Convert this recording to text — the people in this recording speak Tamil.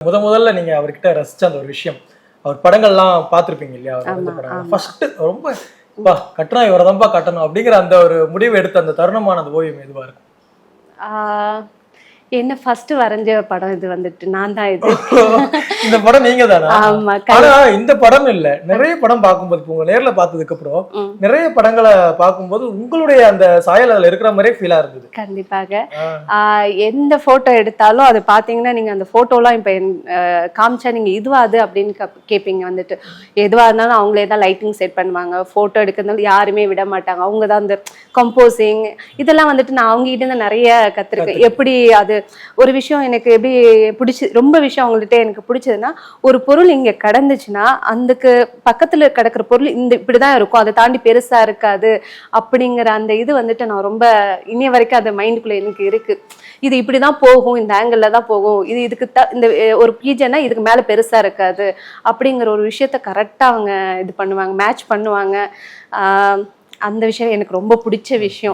முதல்ல நீங்க அவர்கிட்ட ரசிச்ச அந்த ஒரு விஷயம், அவர் படங்கள்லாம் பார்த்திருப்பீங்க இல்லையா? அவர் வந்து படங்கள் ஃபர்ஸ்ட் ரொம்ப பா கட்டணம் இவரை தான்ப்பா கட்டணும் அப்படிங்கிற அந்த ஒரு முடிவு எடுத்த அந்த தருணமான அந்த ஓவியம் எதுவா இருக்கும்? என்ன ஃபர்ஸ்ட் வரைஞ்ச படம் இது வந்துட்டு நான் தான் இது. இந்த படம் நீங்க தானா? ஆமா. ஆனா இந்த படம் இல்ல, நிறைய படம் பார்க்கும்போது உங்க நேர்ல பார்த்ததுக்கு அப்புறம் நிறைய படங்களை பார்க்கும்போது உங்களுடைய அந்த சாயல் அதுல இருக்கிற மாதிரியே ஃபீலா இருந்தது. கண்டிப்பாக. எந்த போட்டோ எடுத்தாலும் அது பாத்தீங்கன்னா நீங்க அந்த போட்டோலாம் இப்ப காமிச்சா நீங்க இதுவா அது அப்படின்னு கேட்பீங்க. வந்துட்டு எதுவா இருந்தாலும் அவங்களே தான் லைட்டிங் செட் பண்ணுவாங்க. போட்டோ எடுக்கிறதுனால யாருமே விட மாட்டாங்க. அவங்க தான் அந்த கம்போசிங் இதெல்லாம் வந்துட்டு நான் அவங்க கிட்ட இருந்து நிறைய கத்துருக்கேன். எப்படி அது ஒரு விஷயம் எனக்கு எப்படி பிடிச்சி ரொம்ப விஷயம் அவங்கள்ட்ட எனக்கு பிடிச்சதுன்னா, ஒரு பொருள் இங்க கடந்துச்சுன்னா அதுக்கு பக்கத்துல கிடக்குற பொருள் இந்த இப்படிதான் இருக்கும், அதை தாண்டி பெருசா இருக்காது அப்படிங்கிற அந்த இது வந்துட்டு நான் ரொம்ப இனிய வரைக்கும் அந்த மைண்டுக்குள்ள எனக்கு இருக்கு. இது இப்படிதான் போகும், இந்த ஆங்கிள் தான் போகும், இது இதுக்கு இந்த ஒரு பீஜன்னா இதுக்கு மேல பெருசா இருக்காது அப்படிங்கிற ஒரு விஷயத்த கரெக்டா அவங்க இது பண்ணுவாங்க, மேட்ச் பண்ணுவாங்க. அந்த விஷயம் எனக்கு ரொம்ப பிடிச்ச விஷயம்.